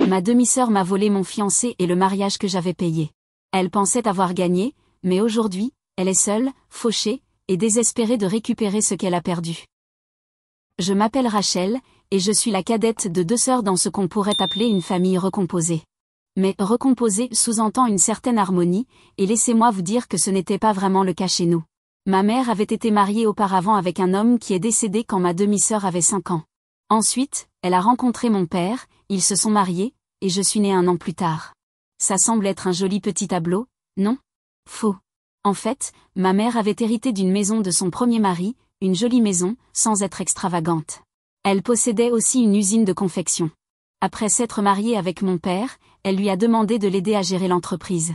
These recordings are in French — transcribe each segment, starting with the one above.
Ma demi-sœur m'a volé mon fiancé et le mariage que j'avais payé. Elle pensait avoir gagné, mais aujourd'hui, elle est seule, fauchée, et désespérée de récupérer ce qu'elle a perdu. Je m'appelle Rachel, et je suis la cadette de 2 sœurs dans ce qu'on pourrait appeler une famille recomposée. Mais recomposée sous-entend une certaine harmonie, et laissez-moi vous dire que ce n'était pas vraiment le cas chez nous. Ma mère avait été mariée auparavant avec un homme qui est décédé quand ma demi-sœur avait 5 ans. Ensuite, elle a rencontré mon père, ils se sont mariés, et je suis née 1 an plus tard. Ça semble être un joli petit tableau, non? Faux. En fait, ma mère avait hérité d'une maison de son premier mari, une jolie maison, sans être extravagante. Elle possédait aussi une usine de confection. Après s'être mariée avec mon père, elle lui a demandé de l'aider à gérer l'entreprise.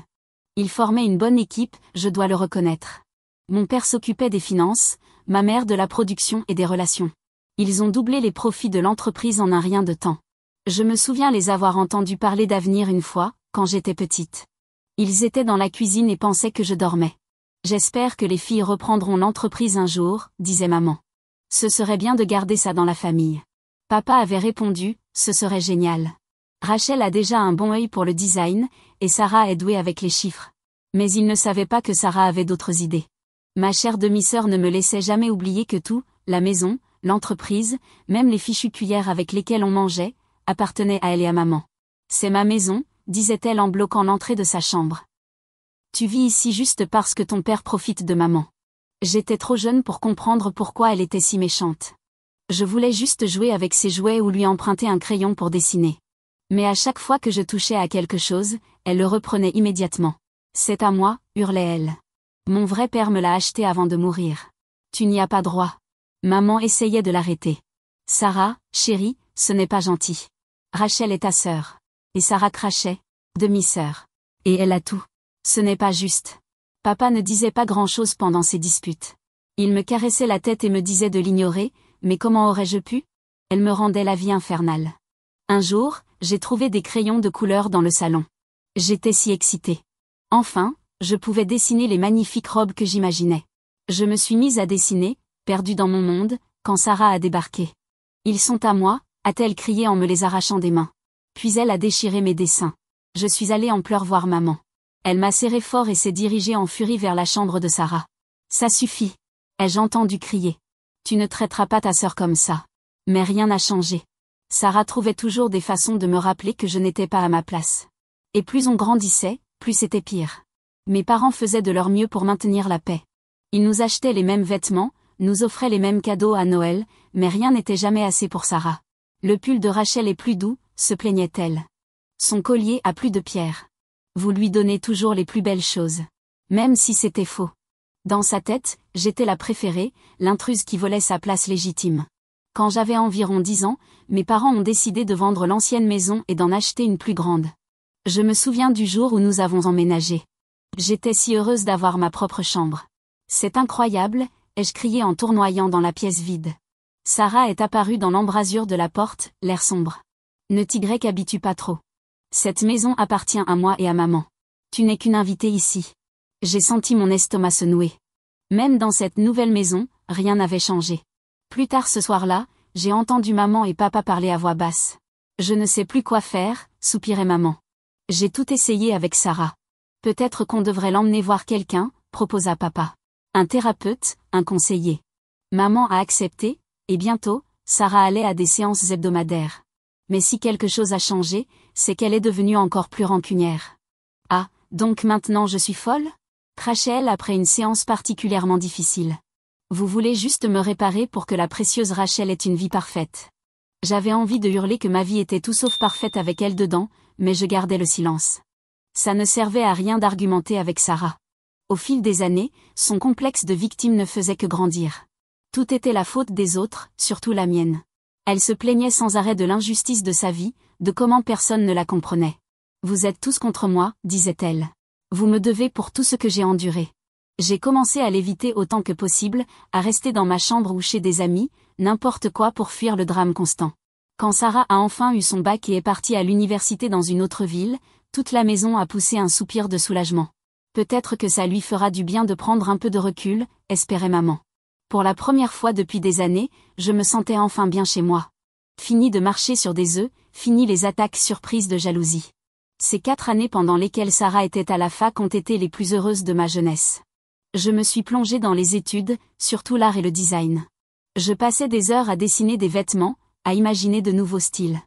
Ils formaient une bonne équipe, je dois le reconnaître. Mon père s'occupait des finances, ma mère de la production et des relations. Ils ont doublé les profits de l'entreprise en un rien de temps. Je me souviens les avoir entendus parler d'avenir une fois, quand j'étais petite. Ils étaient dans la cuisine et pensaient que je dormais. J'espère que les filles reprendront l'entreprise un jour, disait maman. Ce serait bien de garder ça dans la famille. Papa avait répondu, ce serait génial. Rachel a déjà un bon œil pour le design, et Sarah est douée avec les chiffres. Mais il ne savait pas que Sarah avait d'autres idées. Ma chère demi-sœur ne me laissait jamais oublier que tout, la maison, l'entreprise, même les fichues cuillères avec lesquelles on mangeait, appartenaient à elle et à maman. C'est ma maison, disait-elle en bloquant l'entrée de sa chambre. Tu vis ici juste parce que ton père profite de maman. J'étais trop jeune pour comprendre pourquoi elle était si méchante. Je voulais juste jouer avec ses jouets ou lui emprunter un crayon pour dessiner. Mais à chaque fois que je touchais à quelque chose, elle le reprenait immédiatement. C'est à moi, hurlait-elle. Mon vrai père me l'a acheté avant de mourir. Tu n'y as pas droit. Maman essayait de l'arrêter. Sarah, chérie, ce n'est pas gentil. Rachel est ta sœur. Et Sarah crachait, demi-sœur. Et elle a tout. Ce n'est pas juste. Papa ne disait pas grand-chose pendant ces disputes. Il me caressait la tête et me disait de l'ignorer, mais comment aurais-je pu? Elle me rendait la vie infernale. Un jour, j'ai trouvé des crayons de couleur dans le salon. J'étais si excitée. Enfin, je pouvais dessiner les magnifiques robes que j'imaginais. Je me suis mise à dessiner, perdue dans mon monde, quand Sarah a débarqué. Ils sont à moi, a-t-elle crié en me les arrachant des mains. Puis elle a déchiré mes dessins. Je suis allée en pleurs voir maman. Elle m'a serré fort et s'est dirigée en furie vers la chambre de Sarah. Ça suffit. Ai-je entendu crier. Tu ne traiteras pas ta sœur comme ça. Mais rien n'a changé. Sarah trouvait toujours des façons de me rappeler que je n'étais pas à ma place. Et plus on grandissait, plus c'était pire. Mes parents faisaient de leur mieux pour maintenir la paix. Ils nous achetaient les mêmes vêtements, nous offraient les mêmes cadeaux à Noël, mais rien n'était jamais assez pour Sarah. Le pull de Rachel est plus doux, se plaignait-elle. Son collier a plus de pierres. Vous lui donnez toujours les plus belles choses. Même si c'était faux. Dans sa tête, j'étais la préférée, l'intruse qui volait sa place légitime. Quand j'avais environ 10 ans, mes parents ont décidé de vendre l'ancienne maison et d'en acheter une plus grande. Je me souviens du jour où nous avons emménagé. J'étais si heureuse d'avoir ma propre chambre. C'est incroyable, ai-je crié en tournoyant dans la pièce vide. Sarah est apparue dans l'embrasure de la porte, l'air sombre. Ne t'habitue pas trop. Cette maison appartient à moi et à maman. Tu n'es qu'une invitée ici. J'ai senti mon estomac se nouer. Même dans cette nouvelle maison, rien n'avait changé. Plus tard ce soir-là, j'ai entendu maman et papa parler à voix basse. Je ne sais plus quoi faire, soupirait maman. J'ai tout essayé avec Sarah. Peut-être qu'on devrait l'emmener voir quelqu'un, proposa papa. Un thérapeute, un conseiller. Maman a accepté, et bientôt, Sarah allait à des séances hebdomadaires. Mais si quelque chose a changé, c'est qu'elle est devenue encore plus rancunière. Ah, donc maintenant je suis folle? Crachait-elle après une séance particulièrement difficile. Vous voulez juste me réparer pour que la précieuse Rachel ait une vie parfaite. J'avais envie de hurler que ma vie était tout sauf parfaite avec elle dedans, mais je gardais le silence. Ça ne servait à rien d'argumenter avec Sarah. Au fil des années, son complexe de victime ne faisait que grandir. Tout était la faute des autres, surtout la mienne. Elle se plaignait sans arrêt de l'injustice de sa vie, de comment personne ne la comprenait. Vous êtes tous contre moi, disait-elle. Vous me devez pour tout ce que j'ai enduré. J'ai commencé à l'éviter autant que possible, à rester dans ma chambre ou chez des amis, n'importe quoi pour fuir le drame constant. Quand Sarah a enfin eu son bac et est partie à l'université dans une autre ville, toute la maison a poussé un soupir de soulagement. Peut-être que ça lui fera du bien de prendre un peu de recul, espérait maman. Pour la première fois depuis des années, je me sentais enfin bien chez moi. Fini de marcher sur des œufs, fini les attaques surprises de jalousie. Ces 4 années pendant lesquelles Sarah était à la fac ont été les plus heureuses de ma jeunesse. Je me suis plongée dans les études, surtout l'art et le design. Je passais des heures à dessiner des vêtements, à imaginer de nouveaux styles.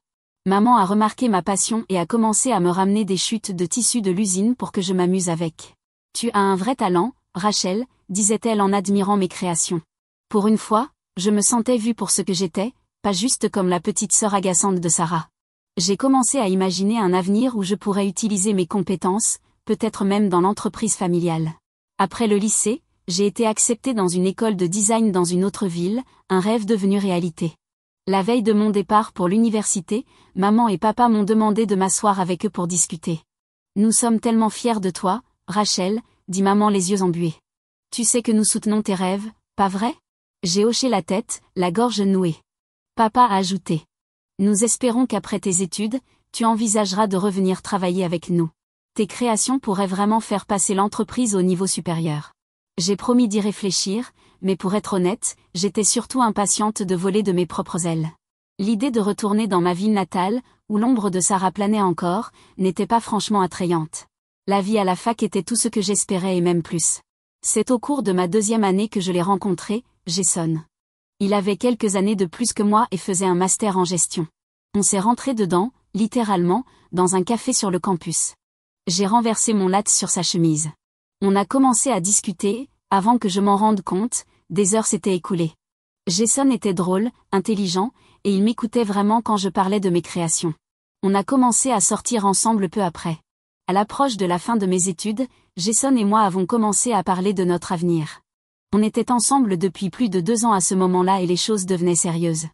Maman a remarqué ma passion et a commencé à me ramener des chutes de tissus de l'usine pour que je m'amuse avec. Tu as un vrai talent, Rachel, disait-elle en admirant mes créations. Pour une fois, je me sentais vue pour ce que j'étais, pas juste comme la petite sœur agaçante de Sarah. J'ai commencé à imaginer un avenir où je pourrais utiliser mes compétences, peut-être même dans l'entreprise familiale. Après le lycée, j'ai été acceptée dans une école de design dans une autre ville, un rêve devenu réalité. La veille de mon départ pour l'université, maman et papa m'ont demandé de m'asseoir avec eux pour discuter. Nous sommes tellement fiers de toi, Rachel, dit maman les yeux embués. Tu sais que nous soutenons tes rêves, pas vrai? J'ai hoché la tête, la gorge nouée. Papa a ajouté. Nous espérons qu'après tes études, tu envisageras de revenir travailler avec nous. Tes créations pourraient vraiment faire passer l'entreprise au niveau supérieur. J'ai promis d'y réfléchir, mais pour être honnête, j'étais surtout impatiente de voler de mes propres ailes. L'idée de retourner dans ma ville natale, où l'ombre de Sarah planait encore, n'était pas franchement attrayante. La vie à la fac était tout ce que j'espérais et même plus. C'est au cours de ma 2e année que je l'ai rencontré, Jason. Il avait quelques années de plus que moi et faisait un master en gestion. On s'est rentré dedans, littéralement, dans un café sur le campus. J'ai renversé mon latte sur sa chemise. On a commencé à discuter, avant que je m'en rende compte, des heures s'étaient écoulées. Jason était drôle, intelligent, et il m'écoutait vraiment quand je parlais de mes créations. On a commencé à sortir ensemble peu après. À l'approche de la fin de mes études, Jason et moi avons commencé à parler de notre avenir. On était ensemble depuis plus de 2 ans à ce moment-là et les choses devenaient sérieuses.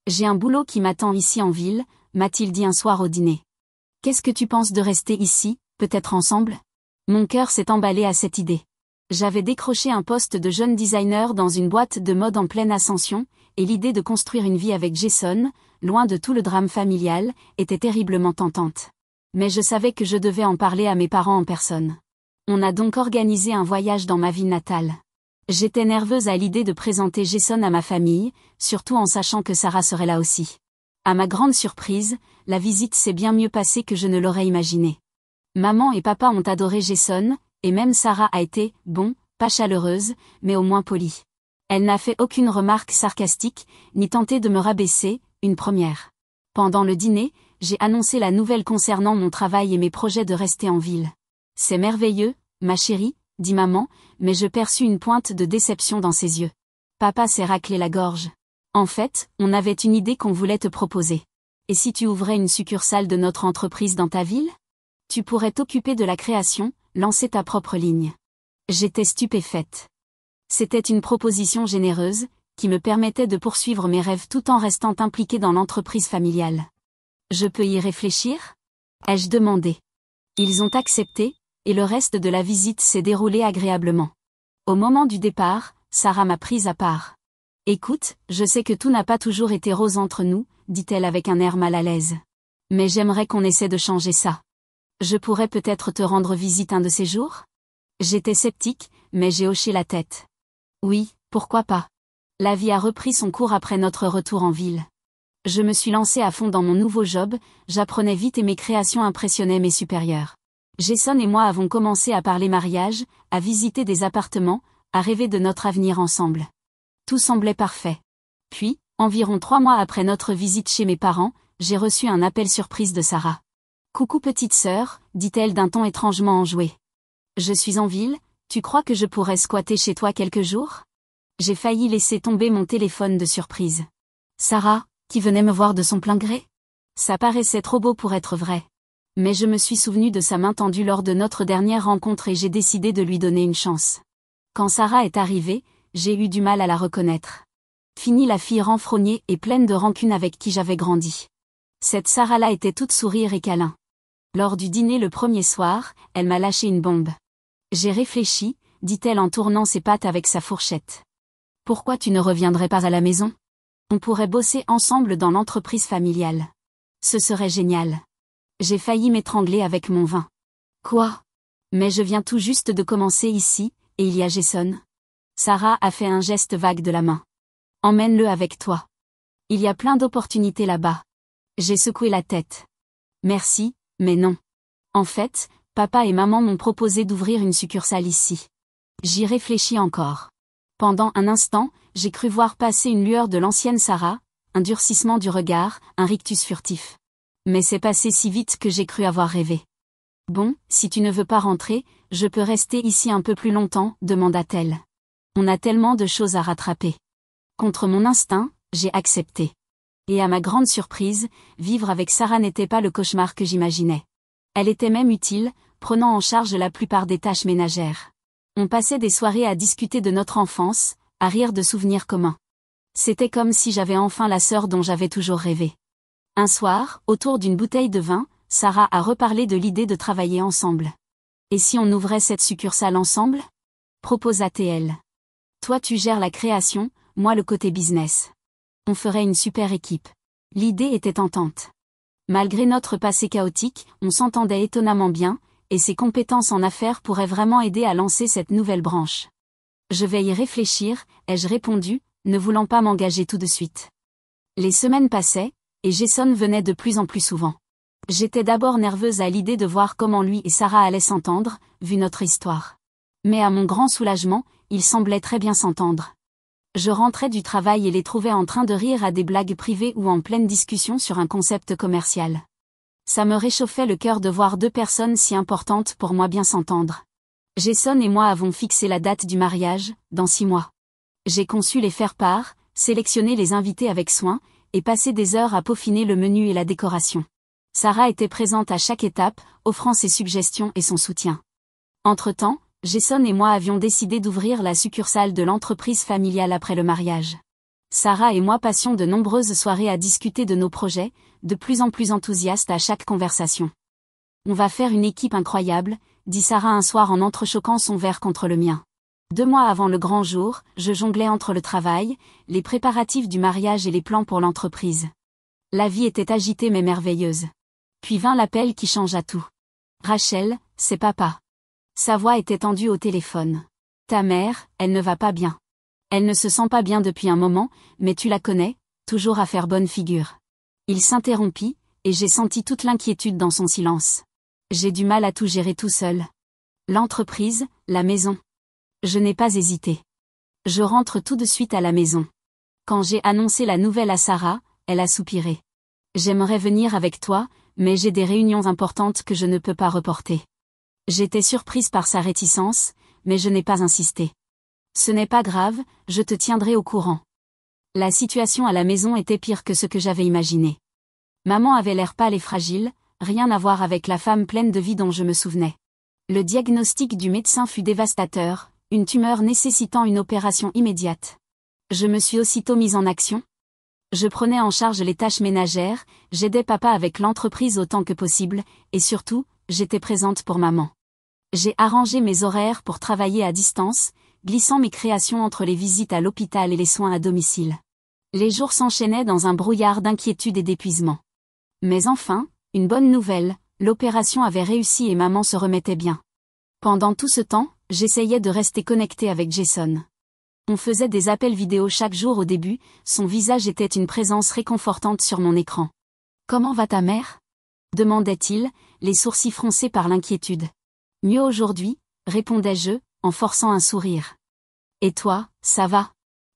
J'ai un boulot qui m'attend ici en ville, m'a-t-il dit un soir au dîner. Qu'est-ce que tu penses de rester ici, peut-être ensemble? Mon cœur s'est emballé à cette idée. J'avais décroché un poste de jeune designer dans une boîte de mode en pleine ascension, et l'idée de construire une vie avec Jason, loin de tout le drame familial, était terriblement tentante. Mais je savais que je devais en parler à mes parents en personne. On a donc organisé un voyage dans ma ville natale. J'étais nerveuse à l'idée de présenter Jason à ma famille, surtout en sachant que Sarah serait là aussi. À ma grande surprise, la visite s'est bien mieux passée que je ne l'aurais imaginé. Maman et papa ont adoré Jason, et même Sarah a été, bon, pas chaleureuse, mais au moins polie. Elle n'a fait aucune remarque sarcastique, ni tenté de me rabaisser, une première. Pendant le dîner, j'ai annoncé la nouvelle concernant mon travail et mes projets de rester en ville. C'est merveilleux, ma chérie, dit maman, mais je perçus une pointe de déception dans ses yeux. Papa s'est raclé la gorge. En fait, on avait une idée qu'on voulait te proposer. Et si tu ouvrais une succursale de notre entreprise dans ta ville? Tu pourrais t'occuper de la création, lancer ta propre ligne. J'étais stupéfaite. C'était une proposition généreuse, qui me permettait de poursuivre mes rêves tout en restant impliquée dans l'entreprise familiale. Je peux y réfléchir? Ai-je demandé. Ils ont accepté, et le reste de la visite s'est déroulé agréablement. Au moment du départ, Sarah m'a prise à part. Écoute, je sais que tout n'a pas toujours été rose entre nous, dit-elle avec un air mal à l'aise. Mais j'aimerais qu'on essaie de changer ça. Je pourrais peut-être te rendre visite un de ces jours? J'étais sceptique, mais j'ai hoché la tête. Oui, pourquoi pas. La vie a repris son cours après notre retour en ville. Je me suis lancée à fond dans mon nouveau job, j'apprenais vite et mes créations impressionnaient mes supérieurs. Jason et moi avons commencé à parler mariage, à visiter des appartements, à rêver de notre avenir ensemble. Tout semblait parfait. Puis, environ 3 mois après notre visite chez mes parents, j'ai reçu un appel surprise de Sarah. « Coucou petite sœur », dit-elle d'un ton étrangement enjoué. « Je suis en ville, tu crois que je pourrais squatter chez toi quelques jours ?» J'ai failli laisser tomber mon téléphone de surprise. Sarah, qui venait me voir de son plein gré? Ça paraissait trop beau pour être vrai. Mais je me suis souvenu de sa main tendue lors de notre dernière rencontre et j'ai décidé de lui donner une chance. Quand Sarah est arrivée, j'ai eu du mal à la reconnaître. Fini la fille renfrognée et pleine de rancune avec qui j'avais grandi. Cette Sarah-là était toute sourire et câlin. Lors du dîner le premier soir, elle m'a lâché une bombe. J'ai réfléchi, dit-elle en tournant ses pattes avec sa fourchette. Pourquoi tu ne reviendrais pas à la maison? On pourrait bosser ensemble dans l'entreprise familiale. Ce serait génial. J'ai failli m'étrangler avec mon vin. Quoi? Mais je viens tout juste de commencer ici, et il y a Jason. Sarah a fait un geste vague de la main. Emmène-le avec toi. Il y a plein d'opportunités là-bas. J'ai secoué la tête. Merci, mais non. En fait, papa et maman m'ont proposé d'ouvrir une succursale ici. J'y réfléchis encore. Pendant un instant, j'ai cru voir passer une lueur de l'ancienne Sarah, un durcissement du regard, un rictus furtif. Mais c'est passé si vite que j'ai cru avoir rêvé. Bon, si tu ne veux pas rentrer, je peux rester ici un peu plus longtemps, demanda-t-elle. On a tellement de choses à rattraper. Contre mon instinct, j'ai accepté. Et à ma grande surprise, vivre avec Sarah n'était pas le cauchemar que j'imaginais. Elle était même utile, prenant en charge la plupart des tâches ménagères. On passait des soirées à discuter de notre enfance, à rire de souvenirs communs. C'était comme si j'avais enfin la sœur dont j'avais toujours rêvé. Un soir, autour d'une bouteille de vin, Sarah a reparlé de l'idée de travailler ensemble. Et si on ouvrait cette succursale ensemble ? Proposa-t-elle. Toi tu gères la création, moi le côté business. On ferait une super équipe. L'idée était tentante. Malgré notre passé chaotique, on s'entendait étonnamment bien, et ses compétences en affaires pourraient vraiment aider à lancer cette nouvelle branche. Je vais y réfléchir, ai-je répondu, ne voulant pas m'engager tout de suite. Les semaines passaient, et Jason venait de plus en plus souvent. J'étais d'abord nerveuse à l'idée de voir comment lui et Sarah allaient s'entendre, vu notre histoire. Mais à mon grand soulagement, ils semblaient très bien s'entendre. Je rentrais du travail et les trouvais en train de rire à des blagues privées ou en pleine discussion sur un concept commercial. Ça me réchauffait le cœur de voir deux personnes si importantes pour moi bien s'entendre. Jason et moi avons fixé la date du mariage, dans 6 mois. J'ai conçu les faire-part, sélectionné les invités avec soin, et passé des heures à peaufiner le menu et la décoration. Sarah était présente à chaque étape, offrant ses suggestions et son soutien. Entre-temps, Jason et moi avions décidé d'ouvrir la succursale de l'entreprise familiale après le mariage. Sarah et moi passions de nombreuses soirées à discuter de nos projets, de plus en plus enthousiastes à chaque conversation. On va faire une équipe incroyable, dit Sarah un soir en entrechoquant son verre contre le mien. 2 mois avant le grand jour, je jonglais entre le travail, les préparatifs du mariage et les plans pour l'entreprise. La vie était agitée mais merveilleuse. Puis vint l'appel qui changea tout. Rachel, c'est papa. Sa voix était tendue au téléphone. Ta mère, elle ne va pas bien. Elle ne se sent pas bien depuis un moment, mais tu la connais, toujours à faire bonne figure. Il s'interrompit, et j'ai senti toute l'inquiétude dans son silence. J'ai du mal à tout gérer tout seul. L'entreprise, la maison. Je n'ai pas hésité. Je rentre tout de suite à la maison. Quand j'ai annoncé la nouvelle à Sarah, elle a soupiré. J'aimerais venir avec toi, mais j'ai des réunions importantes que je ne peux pas reporter. J'étais surprise par sa réticence, mais je n'ai pas insisté. Ce n'est pas grave, je te tiendrai au courant. La situation à la maison était pire que ce que j'avais imaginé. Maman avait l'air pâle et fragile, rien à voir avec la femme pleine de vie dont je me souvenais. Le diagnostic du médecin fut dévastateur, une tumeur nécessitant une opération immédiate. Je me suis aussitôt mise en action. Je prenais en charge les tâches ménagères, j'aidais papa avec l'entreprise autant que possible, et surtout, j'étais présente pour maman. J'ai arrangé mes horaires pour travailler à distance, glissant mes créations entre les visites à l'hôpital et les soins à domicile. Les jours s'enchaînaient dans un brouillard d'inquiétude et d'épuisement. Mais enfin, une bonne nouvelle, l'opération avait réussi et maman se remettait bien. Pendant tout ce temps, j'essayais de rester connectée avec Jason. On faisait des appels vidéo chaque jour au début, son visage était une présence réconfortante sur mon écran. « Comment va ta mère ?» demandait-il, les sourcils froncés par l'inquiétude. « Mieux aujourd'hui » répondais-je, en forçant un sourire. « Et toi, ça va ?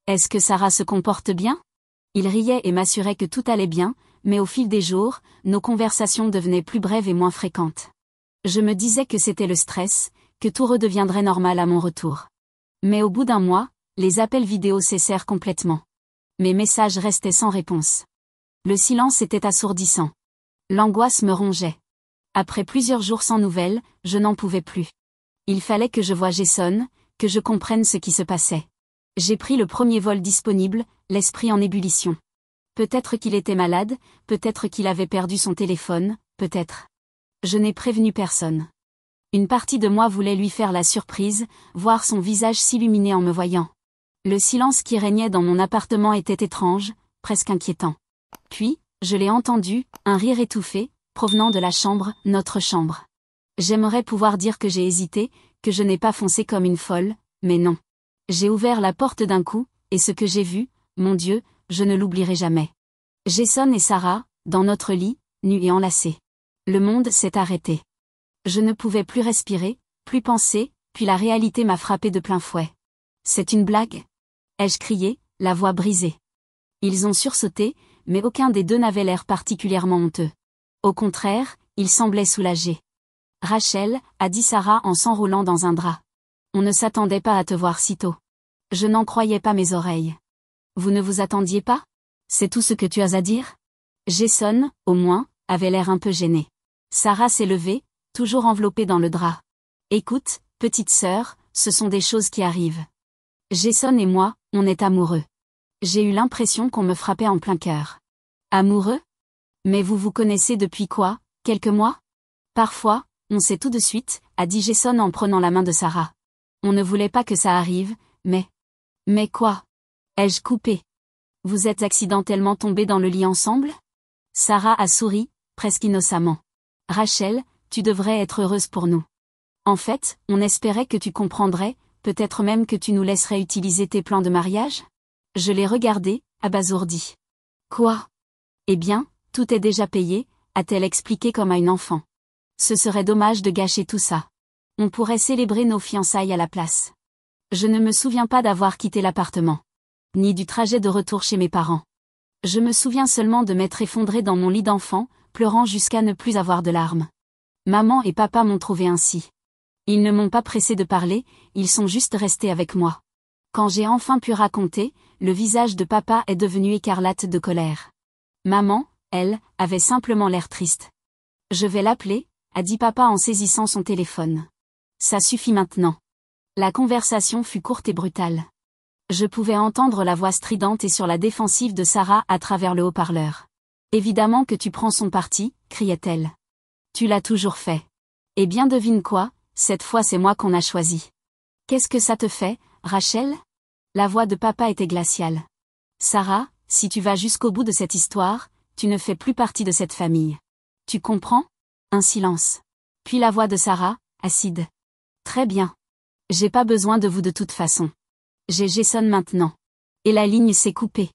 Est-ce que Sarah se comporte bien ?» Il riait et m'assurait que tout allait bien, mais au fil des jours, nos conversations devenaient plus brèves et moins fréquentes. Je me disais que c'était le stress, que tout redeviendrait normal à mon retour. Mais au bout d'un mois, les appels vidéo cessèrent complètement. Mes messages restaient sans réponse. Le silence était assourdissant. L'angoisse me rongeait. Après plusieurs jours sans nouvelles, je n'en pouvais plus. Il fallait que je voie Jason, que je comprenne ce qui se passait. J'ai pris le premier vol disponible, l'esprit en ébullition. Peut-être qu'il était malade, peut-être qu'il avait perdu son téléphone, peut-être. Je n'ai prévenu personne. Une partie de moi voulait lui faire la surprise, voir son visage s'illuminer en me voyant. Le silence qui régnait dans mon appartement était étrange, presque inquiétant. Puis, je l'ai entendu, un rire étouffé, provenant de la chambre, notre chambre. J'aimerais pouvoir dire que j'ai hésité, que je n'ai pas foncé comme une folle, mais non. J'ai ouvert la porte d'un coup, et ce que j'ai vu, mon Dieu, je ne l'oublierai jamais. Jason et Sarah, dans notre lit, nus et enlacés. Le monde s'est arrêté. Je ne pouvais plus respirer, plus penser, puis la réalité m'a frappé de plein fouet. C'est une blague? Ai-je crié, la voix brisée. Ils ont sursauté, mais aucun des deux n'avait l'air particulièrement honteux. Au contraire, ils semblaient soulagés. Rachel, a dit Sarah en s'enroulant dans un drap. On ne s'attendait pas à te voir si tôt. Je n'en croyais pas mes oreilles. Vous ne vous attendiez pas? C'est tout ce que tu as à dire? Jason, au moins, avait l'air un peu gêné. Sarah s'est levée, toujours enveloppée dans le drap. Écoute, petite sœur, ce sont des choses qui arrivent. Jason et moi, on est amoureux. J'ai eu l'impression qu'on me frappait en plein cœur. Amoureux? Mais vous vous connaissez depuis quoi, quelques mois? Parfois, on sait tout de suite, a dit Jason en prenant la main de Sarah. On ne voulait pas que ça arrive, mais... Mais quoi? Ai-je coupé? Vous êtes accidentellement tombés dans le lit ensemble? Sarah a souri, presque innocemment. Rachel, tu devrais être heureuse pour nous. En fait, on espérait que tu comprendrais, peut-être même que tu nous laisserais utiliser tes plans de mariage? Je l'ai regardée, abasourdie. Quoi? Eh bien, tout est déjà payé, a-t-elle expliqué comme à une enfant. Ce serait dommage de gâcher tout ça. On pourrait célébrer nos fiançailles à la place. Je ne me souviens pas d'avoir quitté l'appartement. Ni du trajet de retour chez mes parents. Je me souviens seulement de m'être effondrée dans mon lit d'enfant, pleurant jusqu'à ne plus avoir de larmes. Maman et papa m'ont trouvée ainsi. Ils ne m'ont pas pressé de parler, ils sont juste restés avec moi. Quand j'ai enfin pu raconter, le visage de papa est devenu écarlate de colère. Maman, elle, avait simplement l'air triste. Je vais l'appeler, a dit papa en saisissant son téléphone. Ça suffit maintenant. La conversation fut courte et brutale. Je pouvais entendre la voix stridente et sur la défensive de Sarah à travers le haut-parleur. Évidemment que tu prends son parti, criait-elle. Tu l'as toujours fait. Eh bien devine quoi, cette fois c'est moi qu'on a choisi. Qu'est-ce que ça te fait, Rachel? La voix de papa était glaciale. Sarah, si tu vas jusqu'au bout de cette histoire, tu ne fais plus partie de cette famille. Tu comprends? Un silence. Puis la voix de Sarah, acide. Très bien. J'ai pas besoin de vous de toute façon. J'ai Jason maintenant. Et la ligne s'est coupée.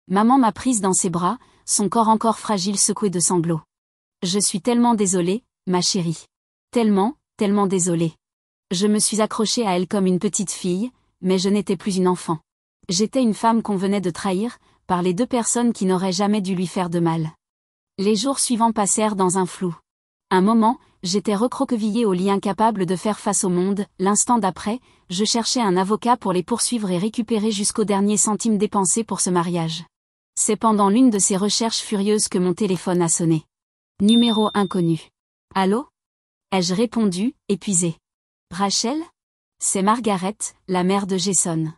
Maman m'a prise dans ses bras, son corps encore fragile secoué de sanglots. Je suis tellement désolée, ma chérie. Tellement, tellement désolée. Je me suis accrochée à elle comme une petite fille, mais je n'étais plus une enfant. J'étais une femme qu'on venait de trahir, par les deux personnes qui n'auraient jamais dû lui faire de mal. Les jours suivants passèrent dans un flou. Un moment, j'étais recroquevillée au lit incapable de faire face au monde, l'instant d'après, je cherchais un avocat pour les poursuivre et récupérer jusqu'au dernier centime dépensé pour ce mariage. C'est pendant l'une de ces recherches furieuses que mon téléphone a sonné. Numéro inconnu. Allô? Ai-je répondu, épuisée. Rachel? C'est Margaret, la mère de Jason.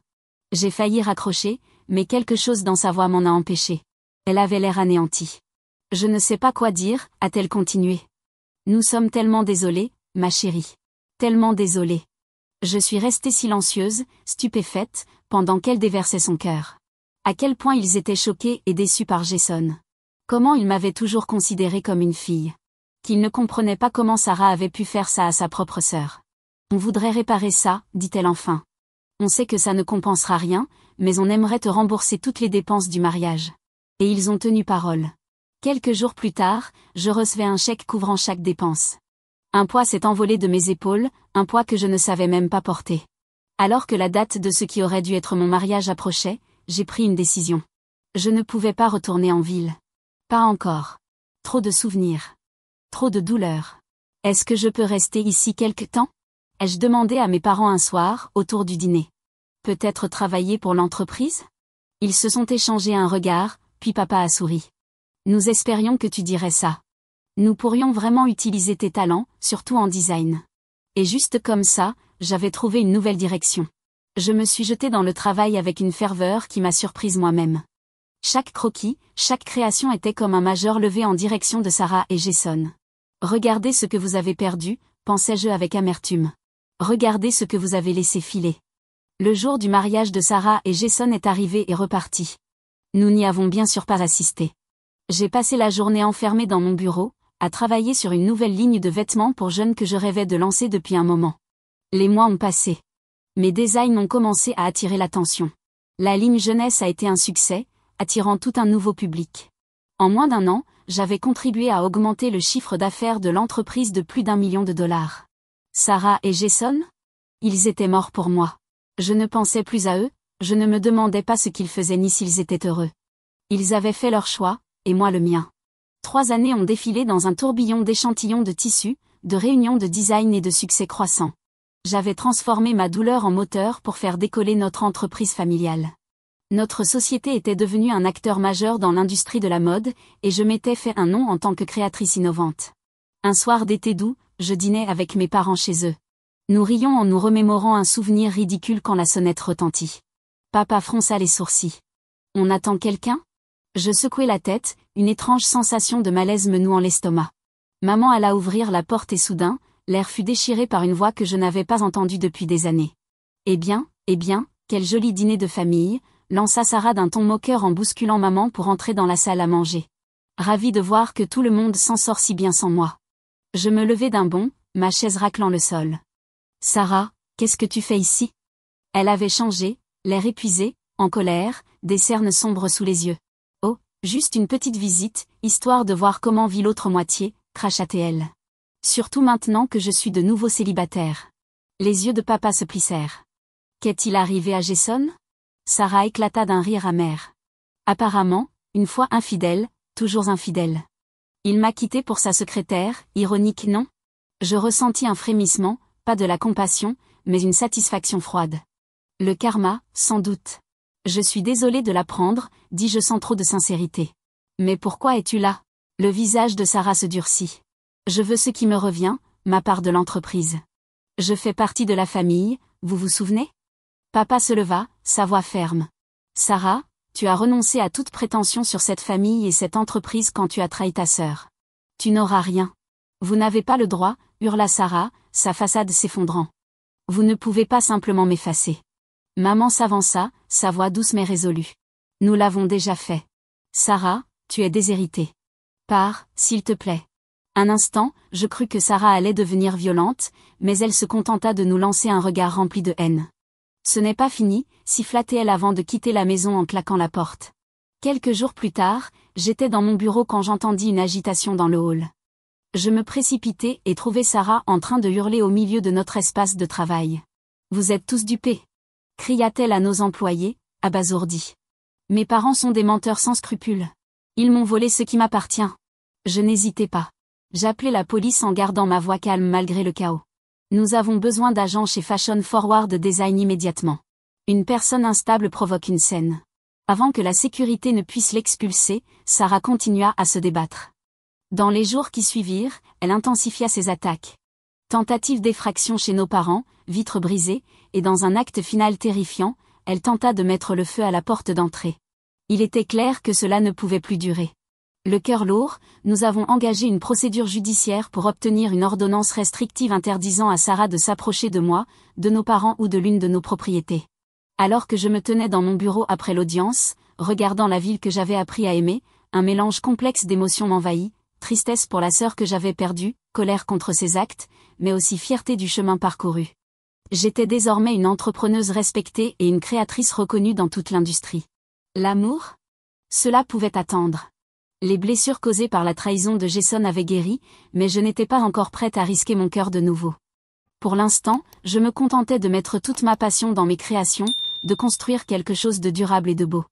J'ai failli raccrocher, mais quelque chose dans sa voix m'en a empêché. Elle avait l'air anéantie. Je ne sais pas quoi dire, a-t-elle continué. Nous sommes tellement désolés, ma chérie. Tellement désolés. Je suis restée silencieuse, stupéfaite, pendant qu'elle déversait son cœur. À quel point ils étaient choqués et déçus par Jason. Comment il m'avait toujours considérée comme une fille. Qu'il ne comprenait pas comment Sarah avait pu faire ça à sa propre sœur. On voudrait réparer ça, dit-elle enfin. On sait que ça ne compensera rien, mais on aimerait te rembourser toutes les dépenses du mariage. Et ils ont tenu parole. Quelques jours plus tard, je recevais un chèque couvrant chaque dépense. Un poids s'est envolé de mes épaules, un poids que je ne savais même pas porter. Alors que la date de ce qui aurait dû être mon mariage approchait, j'ai pris une décision. Je ne pouvais pas retourner en ville. Pas encore. Trop de souvenirs. Trop de douleurs. Est-ce que je peux rester ici quelque temps? Ai-je demandé à mes parents un soir, autour du dîner. Peut-être travailler pour l'entreprise? Ils se sont échangés un regard, puis papa a souri. Nous espérions que tu dirais ça. Nous pourrions vraiment utiliser tes talents, surtout en design. Et juste comme ça, j'avais trouvé une nouvelle direction. Je me suis jetée dans le travail avec une ferveur qui m'a surprise moi-même. Chaque croquis, chaque création était comme un majeur levé en direction de Sarah et Jason. Regardez ce que vous avez perdu, pensais-je avec amertume. Regardez ce que vous avez laissé filer. Le jour du mariage de Sarah et Jason est arrivé et reparti. Nous n'y avons bien sûr pas assisté. J'ai passé la journée enfermée dans mon bureau, à travailler sur une nouvelle ligne de vêtements pour jeunes que je rêvais de lancer depuis un moment. Les mois ont passé. Mes designs ont commencé à attirer l'attention. La ligne jeunesse a été un succès, attirant tout un nouveau public. En moins d'un an, j'avais contribué à augmenter le chiffre d'affaires de l'entreprise de plus d'1 million de dollars. Sarah et Jason? Ils étaient morts pour moi. Je ne pensais plus à eux, je ne me demandais pas ce qu'ils faisaient ni s'ils étaient heureux. Ils avaient fait leur choix, et moi le mien. 3 années ont défilé dans un tourbillon d'échantillons de tissus, de réunions de design et de succès croissants. J'avais transformé ma douleur en moteur pour faire décoller notre entreprise familiale. Notre société était devenue un acteur majeur dans l'industrie de la mode, et je m'étais fait un nom en tant que créatrice innovante. Un soir d'été doux, je dînais avec mes parents chez eux. Nous rions en nous remémorant un souvenir ridicule quand la sonnette retentit. Papa fronça les sourcils. On attend quelqu'un? Je secouai la tête, une étrange sensation de malaise me nouant l'estomac. Maman alla ouvrir la porte et soudain, l'air fut déchiré par une voix que je n'avais pas entendue depuis des années. Eh bien, quel joli dîner de famille, lança Sarah d'un ton moqueur en bousculant maman pour entrer dans la salle à manger. Ravie de voir que tout le monde s'en sort si bien sans moi. Je me levai d'un bond, ma chaise raclant le sol. Sarah, qu'est-ce que tu fais ici? Elle avait changé, l'air épuisé, en colère, des cernes sombres sous les yeux. Oh, juste une petite visite, histoire de voir comment vit l'autre moitié, cracha-t-elle. Surtout maintenant que je suis de nouveau célibataire. Les yeux de papa se plissèrent. Qu'est-il arrivé à Jason? Sarah éclata d'un rire amer. Apparemment, une fois infidèle, toujours infidèle. Il m'a quitté pour sa secrétaire, ironique non? Je ressentis un frémissement, pas de la compassion, mais une satisfaction froide. Le karma, sans doute. Je suis désolée de l'apprendre, dis-je sans trop de sincérité. Mais pourquoi es-tu là? Le visage de Sarah se durcit. Je veux ce qui me revient, ma part de l'entreprise. Je fais partie de la famille, vous vous souvenez? Papa se leva, sa voix ferme. Sarah, tu as renoncé à toute prétention sur cette famille et cette entreprise quand tu as trahi ta sœur. Tu n'auras rien. Vous n'avez pas le droit, hurla Sarah, sa façade s'effondrant. Vous ne pouvez pas simplement m'effacer. Maman s'avança, sa voix douce mais résolue. Nous l'avons déjà fait. Sarah, tu es déshéritée. Pars, s'il te plaît. Un instant, je crus que Sarah allait devenir violente, mais elle se contenta de nous lancer un regard rempli de haine. Ce n'est pas fini, siffla-t-elle avant de quitter la maison en claquant la porte. Quelques jours plus tard, j'étais dans mon bureau quand j'entendis une agitation dans le hall. Je me précipitai et trouvai Sarah en train de hurler au milieu de notre espace de travail. Vous êtes tous dupés, cria-t-elle à nos employés, abasourdis. Mes parents sont des menteurs sans scrupules. Ils m'ont volé ce qui m'appartient. Je n'hésitais pas. J'appelai la police en gardant ma voix calme malgré le chaos. Nous avons besoin d'agents chez Fashion Forward Design immédiatement. Une personne instable provoque une scène. Avant que la sécurité ne puisse l'expulser, Sarah continua à se débattre. Dans les jours qui suivirent, elle intensifia ses attaques. Tentative d'effraction chez nos parents, vitres brisées, et dans un acte final terrifiant, elle tenta de mettre le feu à la porte d'entrée. Il était clair que cela ne pouvait plus durer. Le cœur lourd, nous avons engagé une procédure judiciaire pour obtenir une ordonnance restrictive interdisant à Sarah de s'approcher de moi, de nos parents ou de l'une de nos propriétés. Alors que je me tenais dans mon bureau après l'audience, regardant la ville que j'avais appris à aimer, un mélange complexe d'émotions m'envahit, tristesse pour la sœur que j'avais perdue, colère contre ses actes, mais aussi fierté du chemin parcouru. J'étais désormais une entrepreneuse respectée et une créatrice reconnue dans toute l'industrie. L'amour? Cela pouvait attendre. Les blessures causées par la trahison de Jason avaient guéri, mais je n'étais pas encore prête à risquer mon cœur de nouveau. Pour l'instant, je me contentais de mettre toute ma passion dans mes créations, de construire quelque chose de durable et de beau.